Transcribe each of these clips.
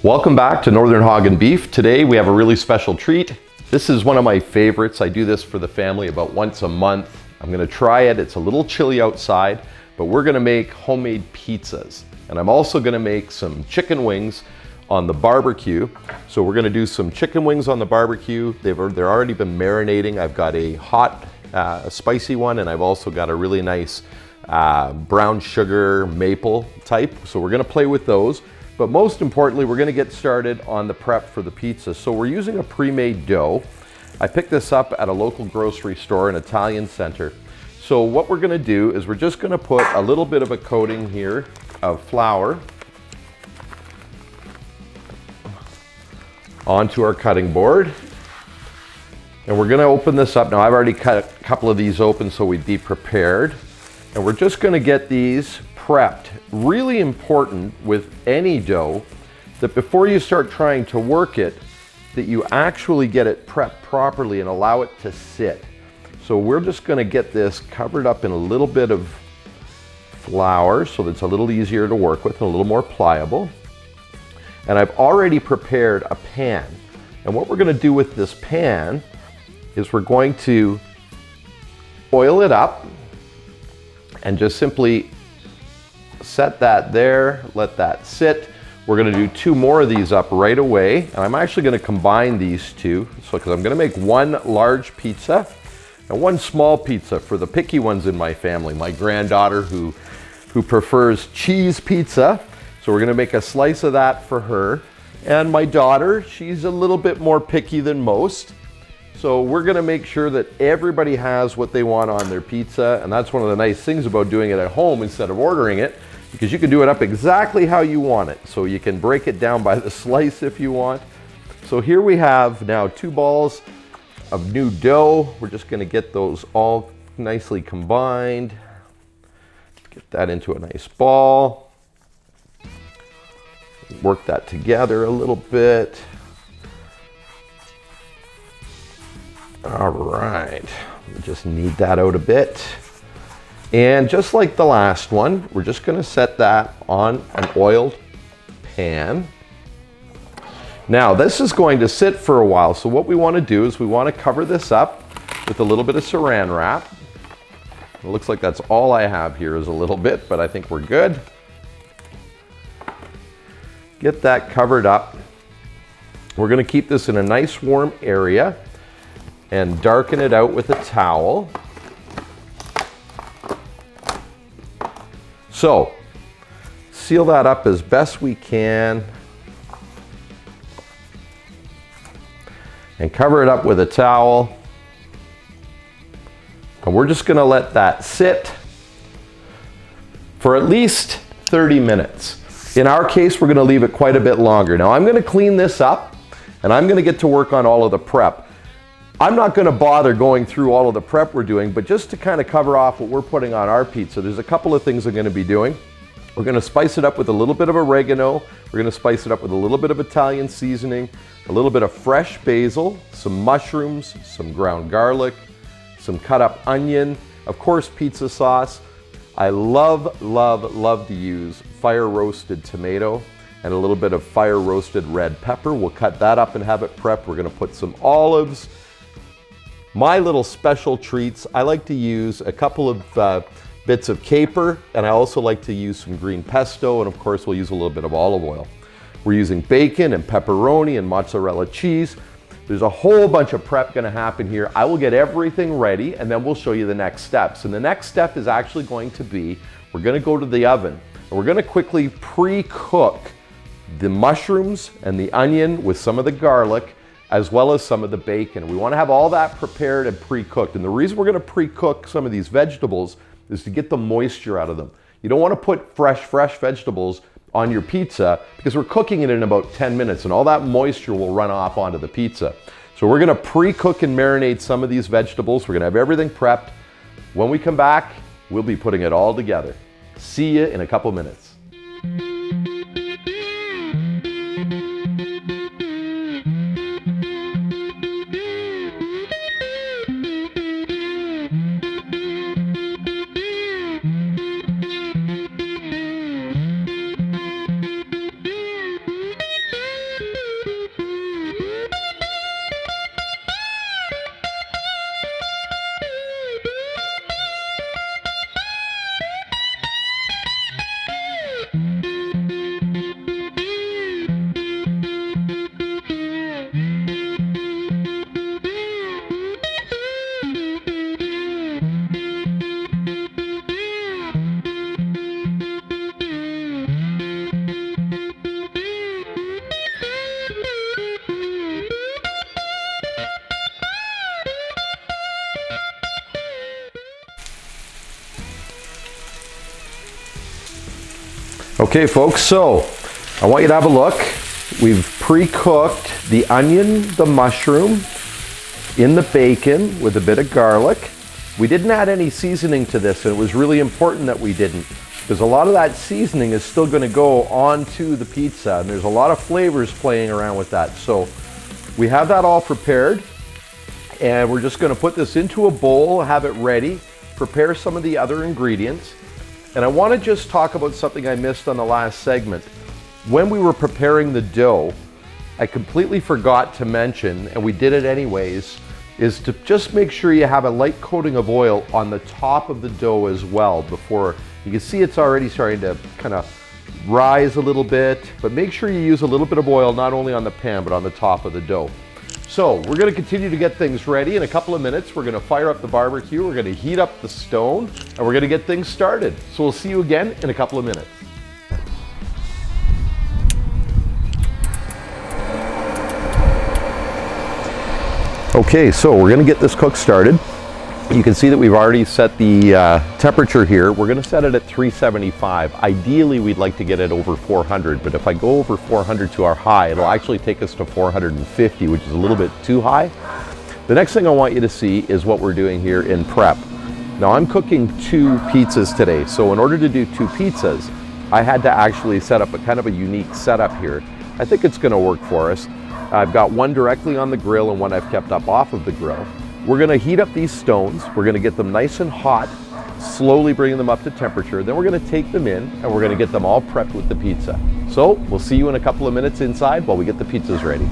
Welcome back to Northern Hog and Beef. Today we have a really special treat. This is one of my favorites. I do this for the family about once a month. I'm gonna try it. It's a little chilly outside, but we're gonna make homemade pizzas. And I'm also gonna make some chicken wings on the barbecue. So we're gonna do some chicken wings on the barbecue. They're already been marinating. I've got a hot, spicy one, and I've also got a really nice brown sugar maple type. So we're gonna play with those. But most importantly, we're gonna get started on the prep for the pizza. So we're using a pre-made dough. I picked this up at a local grocery store, an Italian center. So what we're gonna do is we're just gonna put a little bit of a coating here of flour onto our cutting board. And we're gonna open this up. Now I've already cut a couple of these open so we'd be prepared. And we're just gonna get these prepped. Really important with any dough that before you start trying to work it, that you actually get it prepped properly and allow it to sit. So we're just gonna get this covered up in a little bit of flour so that it's a little easier to work with and a little more pliable. And I've already prepared a pan. And what we're gonna do with this pan is we're going to oil it up and just simply set that there, let that sit. We're gonna do two more of these up right away. And I'm actually gonna combine these two. So, because I'm gonna make one large pizza and one small pizza for the picky ones in my family. My granddaughter who prefers cheese pizza. So we're gonna make a slice of that for her. And my daughter, she's a little bit more picky than most. So we're gonna make sure that everybody has what they want on their pizza. And that's one of the nice things about doing it at home instead of ordering it, because you can do it up exactly how you want it. So you can break it down by the slice if you want. So here we have now 2 balls of new dough. We're just gonna get those all nicely combined. Get that into a nice ball. Work that together a little bit. All right, just knead that out a bit. And just like the last one, we're just gonna set that on an oiled pan. Now this is going to sit for a while. So what we wanna do is we wanna cover this up with a little bit of saran wrap. It looks like that's all I have here is a little bit, but I think we're good. Get that covered up. We're gonna keep this in a nice warm area and darken it out with a towel. So, seal that up as best we can and cover it up with a towel. And we're just gonna let that sit for at least 30 minutes. In our case, we're gonna leave it quite a bit longer. Now I'm gonna clean this up and I'm gonna get to work on all of the prep. I'm not gonna bother going through all of the prep we're doing, but just to kind of cover off what we're putting on our pizza, there's a couple of things I'm gonna be doing. We're gonna spice it up with a little bit of oregano. We're gonna spice it up with a little bit of Italian seasoning, a little bit of fresh basil, some mushrooms, some ground garlic, some cut up onion, of course, pizza sauce. I love, love, love to use fire roasted tomato and a little bit of fire roasted red pepper. We'll cut that up and have it prepped. We're gonna put some olives. My little special treats, I like to use a couple of bits of caper, and I also like to use some green pesto, and of course we'll use a little bit of olive oil. We're using bacon and pepperoni and mozzarella cheese. There's a whole bunch of prep gonna happen here. I will get everything ready and then we'll show you the next steps. And the next step is actually going to be, we're gonna go to the oven and we're gonna quickly pre-cook the mushrooms and the onion with some of the garlic, as well as some of the bacon. We want to have all that prepared and pre-cooked. And the reason we're going to pre-cook some of these vegetables is to get the moisture out of them. You don't want to put fresh vegetables on your pizza because we're cooking it in about 10 minutes and all that moisture will run off onto the pizza. So we're going to pre-cook and marinate some of these vegetables. We're going to have everything prepped. When we come back, we'll be putting it all together. See you in a couple minutes. Okay folks, so I want you to have a look. We've pre-cooked the onion, the mushroom, in the bacon with a bit of garlic. We didn't add any seasoning to this, and it was really important that we didn't, because a lot of that seasoning is still going to go onto the pizza, and there's a lot of flavors playing around with that. So we have that all prepared, and we're just going to put this into a bowl, have it ready, prepare some of the other ingredients. And I want to just talk about something I missed on the last segment. When we were preparing the dough, I completely forgot to mention, and we did it anyways, is to just make sure you have a light coating of oil on the top of the dough as well. Before, you can see it's already starting to kind of rise a little bit, but make sure you use a little bit of oil not only on the pan but on the top of the dough. So we're going to continue to get things ready. In a couple of minutes, we're going to fire up the barbecue, we're going to heat up the stone, and we're going to get things started. So we'll see you again in a couple of minutes. Okay, so we're going to get this cook started. You can see that we've already set the temperature here. We're going to set it at 375. Ideally, we'd like to get it over 400, but if I go over 400 to our high, it'll actually take us to 450, which is a little bit too high. The next thing I want you to see is what we're doing here in prep. Now, I'm cooking 2 pizzas today, so in order to do 2 pizzas, I had to actually set up a kind of a unique setup here. I think it's going to work for us. I've got one directly on the grill and one I've kept up off of the grill. We're going to heat up these stones. We're going to get them nice and hot, slowly bringing them up to temperature. Then we're going to take them in and we're going to get them all prepped with the pizza. So we'll see you in a couple of minutes inside while we get the pizzas ready.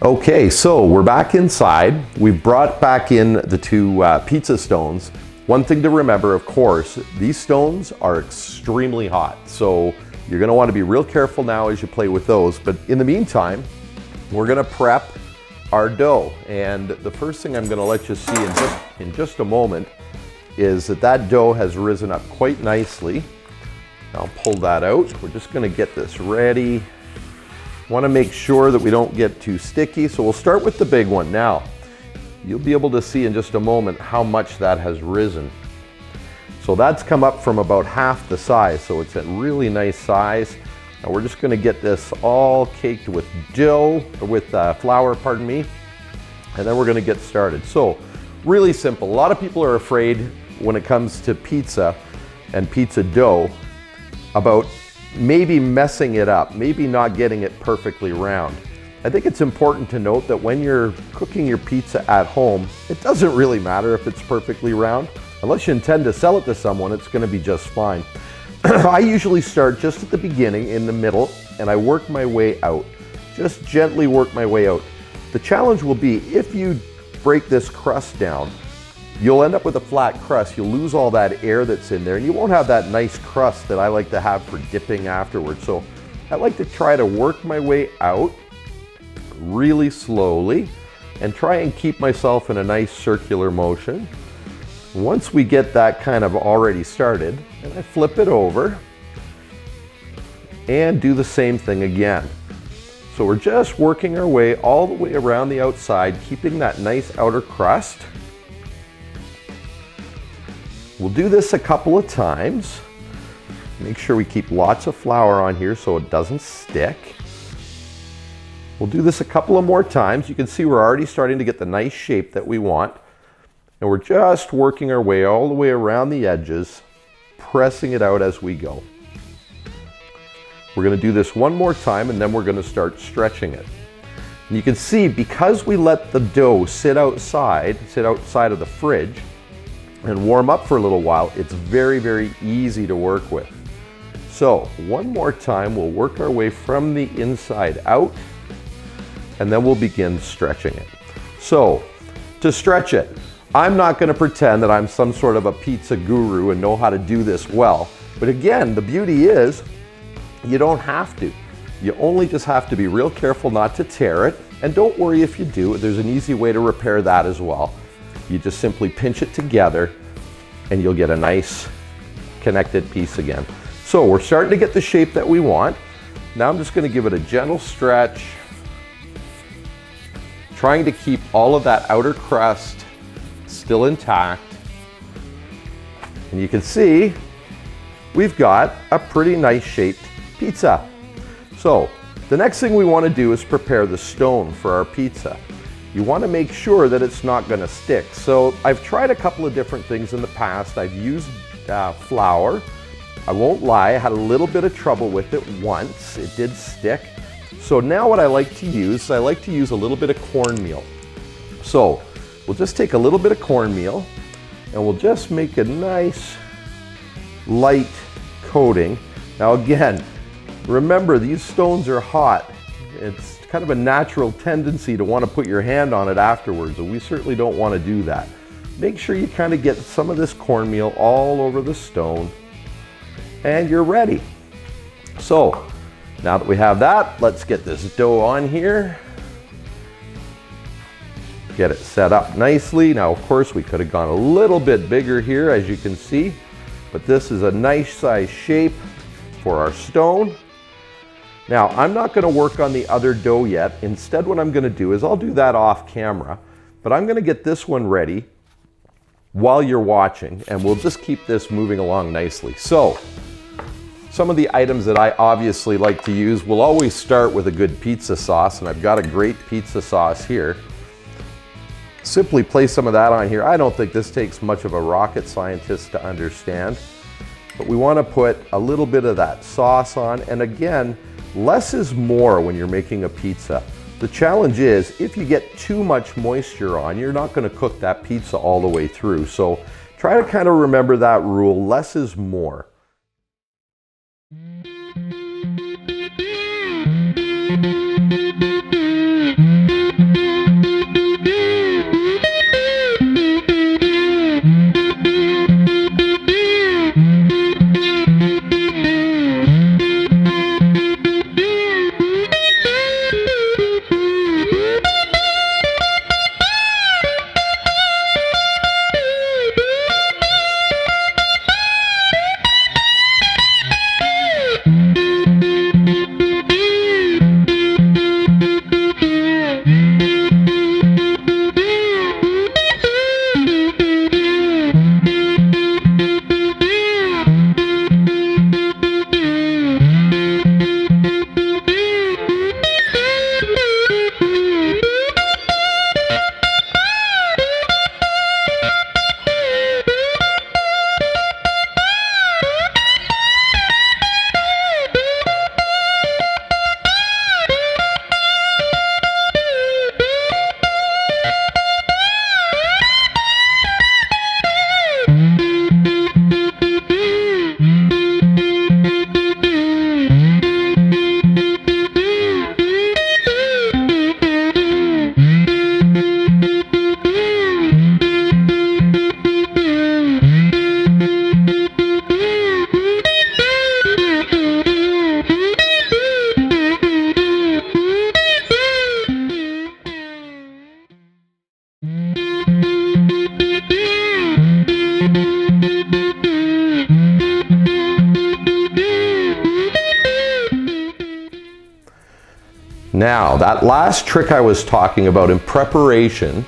Okay, so we're back inside. We've brought back in the 2 pizza stones. One thing to remember, of course, these stones are extremely hot. So you're going to want to be real careful now as you play with those. But in the meantime, we're going to prep our dough. And the first thing I'm going to let you see in just a moment is that dough has risen up quite nicely. I'll pull that out. We're just going to get this ready. Want to make sure that we don't get too sticky. So we'll start with the big one. Now, you'll be able to see in just a moment how much that has risen. So that's come up from about half the size. So it's a really nice size. Now we're just going to get this all caked with dough, or with flour, pardon me, and then we're going to get started. So really simple. A lot of people are afraid when it comes to pizza and pizza dough about maybe messing it up, maybe not getting it perfectly round. I think it's important to note that when you're cooking your pizza at home, it doesn't really matter if it's perfectly round. Unless you intend to sell it to someone, it's going to be just fine. I usually start just at the beginning, in the middle, and I work my way out. Just gently work my way out. The challenge will be, if you break this crust down, you'll end up with a flat crust. You'll lose all that air that's in there, and you won't have that nice crust that I like to have for dipping afterwards. So I like to try to work my way out really slowly and try and keep myself in a nice circular motion. Once we get that kind of already started, and I flip it over and do the same thing again. So we're just working our way all the way around the outside, keeping that nice outer crust. We'll do this a couple of times. Make sure we keep lots of flour on here so it doesn't stick. We'll do this a couple of more times. You can see we're already starting to get the nice shape that we want. And we're just working our way all the way around the edges, pressing it out as we go. We're going to do this one more time and then we're going to start stretching it. And you can see, because we let the dough sit outside of the fridge and warm up for a little while, it's very, very easy to work with. So one more time, we'll work our way from the inside out and then we'll begin stretching it. So to stretch it, I'm not going to pretend that I'm some sort of a pizza guru and know how to do this well. But again, the beauty is you don't have to. You only just have to be real careful not to tear it. And don't worry if you do. There's an easy way to repair that as well. You just simply pinch it together and you'll get a nice connected piece again. So we're starting to get the shape that we want. Now I'm just going to give it a gentle stretch, trying to keep all of that outer crust still intact. And you can see we've got a pretty nice shaped pizza. So the next thing we want to do is prepare the stone for our pizza. You want to make sure that it's not going to stick. So I've tried a couple of different things in the past. I've used flour. I won't lie, I had a little bit of trouble with it once. It did stick. So now what I like to use a little bit of cornmeal. So we'll just take a little bit of cornmeal and we'll just make a nice light coating. Now again, remember these stones are hot. It's kind of a natural tendency to want to put your hand on it afterwards, and we certainly don't want to do that. Make sure you kind of get some of this cornmeal all over the stone, and you're ready. So now that we have that, let's get this dough on here. Get it set up nicely. Now, of course, we could have gone a little bit bigger here, as you can see, but this is a nice size shape for our stone. Now, I'm not going to work on the other dough yet. Instead, what I'm going to do is I'll do that off camera, but I'm going to get this one ready while you're watching, and we'll just keep this moving along nicely. So, some of the items that I obviously like to use, we'll always start with a good pizza sauce, and I've got a great pizza sauce here. Simply place some of that on here. I don't think this takes much of a rocket scientist to understand, but we want to put a little bit of that sauce on, and again, less is more when you're making a pizza. The challenge is, if you get too much moisture on, you're not going to cook that pizza all the way through. So try to kind of remember that rule, less is more. Now, that last trick I was talking about in preparation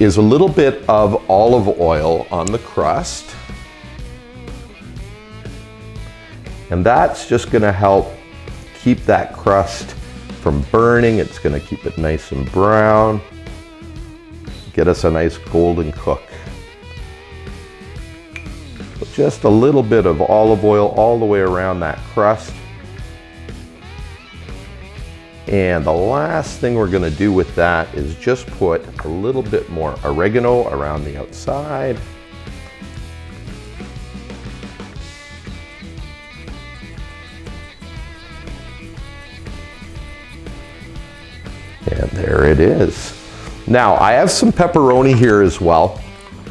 is a little bit of olive oil on the crust. And that's just going to help keep that crust from burning. It's going to keep it nice and brown. Get us a nice golden cook. So just a little bit of olive oil all the way around that crust. And the last thing we're going to do with that is just put a little bit more oregano around the outside. And there it is. Now, I have some pepperoni here as well,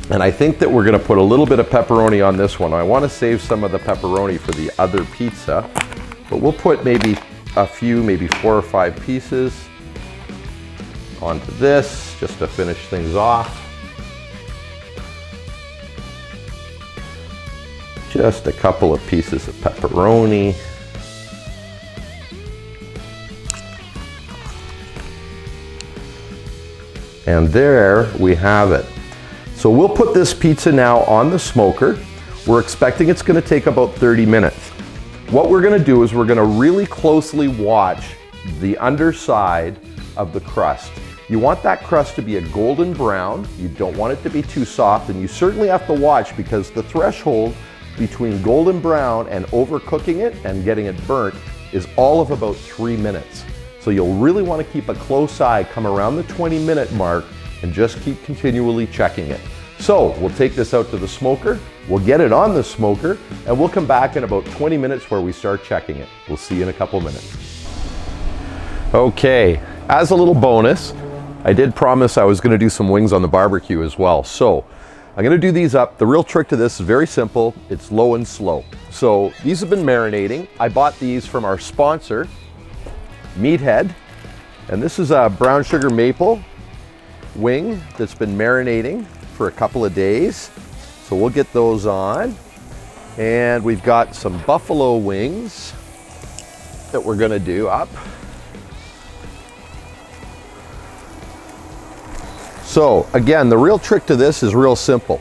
and I think that we're going to put a little bit of pepperoni on this one. I want to save some of the pepperoni for the other pizza, but we'll put maybe a few, maybe 4 or 5 pieces onto this just to finish things off. Just a couple of pieces of pepperoni. And there we have it. So we'll put this pizza now on the smoker. We're expecting it's gonna take about 30 minutes. What we're gonna do is we're gonna really closely watch the underside of the crust. You want that crust to be a golden brown. You don't want it to be too soft, and you certainly have to watch because the threshold between golden brown and overcooking it and getting it burnt is all of about 3 minutes. So you'll really want to keep a close eye, come around the 20-minute mark, and just keep continually checking it. So we'll take this out to the smoker, we'll get it on the smoker, and we'll come back in about 20 minutes where we start checking it. We'll see you in a couple minutes. Okay, as a little bonus, I did promise I was going to do some wings on the barbecue as well. So I'm going to do these up. The real trick to this is very simple. It's low and slow. So these have been marinating. I bought these from our sponsor, Meathead, and this is a brown sugar maple wing that's been marinating for a couple of days. So we'll get those on. And we've got some buffalo wings that we're gonna do up. So again, the real trick to this is real simple.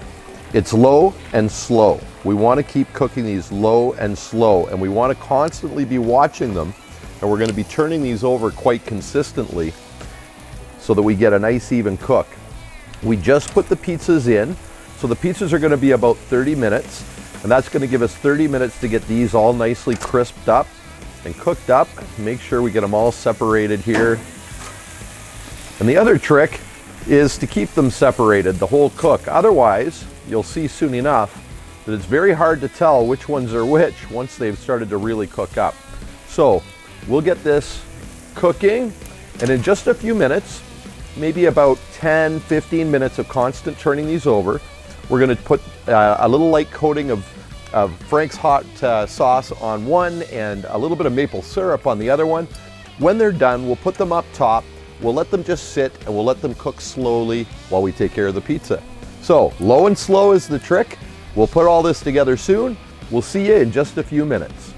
It's low and slow. We want to keep cooking these low and slow, and we want to constantly be watching them, and we're going to be turning these over quite consistently so that we get a nice even cook. We just put the pizzas in, so the pizzas are going to be about 30 minutes, and that's going to give us 30 minutes to get these all nicely crisped up and cooked up. Make sure we get them all separated here. And the other trick is to keep them separated the whole cook. Otherwise, you'll see soon enough that it's very hard to tell which ones are which once they've started to really cook up. So we'll get this cooking, and in just a few minutes, maybe about 10-15 minutes of constant turning these over, we're going to put a little light coating of Frank's hot sauce on one and a little bit of maple syrup on the other one. When they're done, we'll put them up top. We'll let them just sit, and we'll let them cook slowly while we take care of the pizza. So low and slow is the trick. We'll put all this together soon. We'll see you in just a few minutes.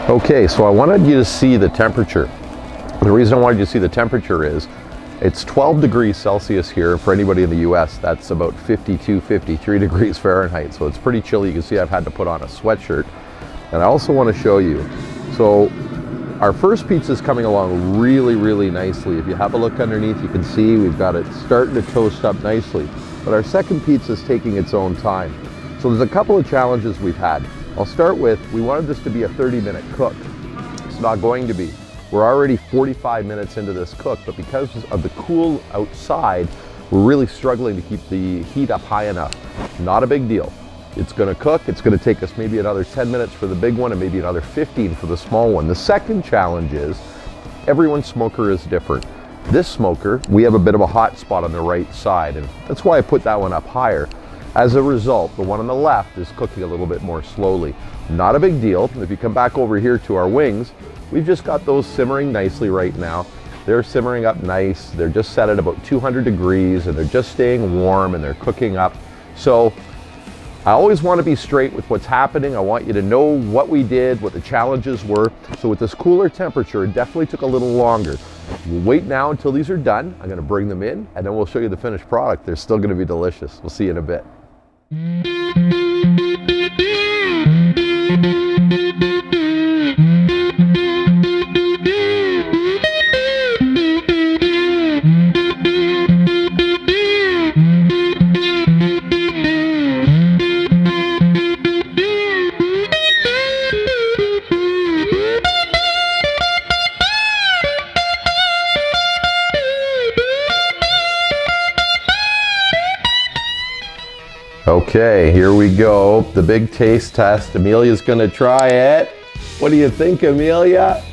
Okay, so I wanted you to see the temperature. The reason I wanted you to see the temperature is it's 12 degrees Celsius here. For anybody in the US, that's about 52, 53 degrees Fahrenheit. So it's pretty chilly. You can see I've had to put on a sweatshirt. And I also want to show you. So our first pizza is coming along really, really nicely. If you have a look underneath, you can see we've got it starting to toast up nicely. But our second pizza is taking its own time. So there's a couple of challenges we've had. I'll start with, we wanted this to be a 30-minute cook. It's not going to be. We're already 45 minutes into this cook, but because of the cool outside, we're really struggling to keep the heat up high enough. Not a big deal. It's gonna cook. It's gonna take us maybe another 10 minutes for the big one and maybe another 15 for the small one. The second challenge is, everyone's smoker is different. This smoker, we have a bit of a hot spot on the right side, and that's why I put that one up higher. As a result, the one on the left is cooking a little bit more slowly. Not a big deal. If you come back over here to our wings, we've just got those simmering nicely right now. They're simmering up nice. They're just set at about 200 degrees and they're just staying warm and they're cooking up. So I always want to be straight with what's happening. I want you to know what we did, what the challenges were. So with this cooler temperature, it definitely took a little longer. We'll wait now until these are done. I'm going to bring them in and then we'll show you the finished product. They're still going to be delicious. We'll see you in a bit. Okay, here we go. The big taste test. Amelia's gonna try it. What do you think, Amelia?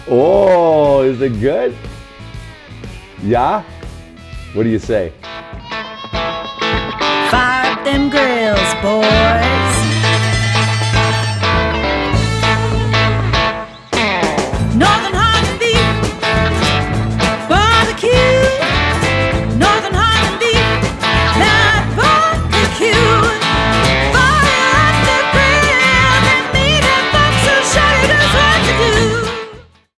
Oh, is it good? Yeah? What do you say?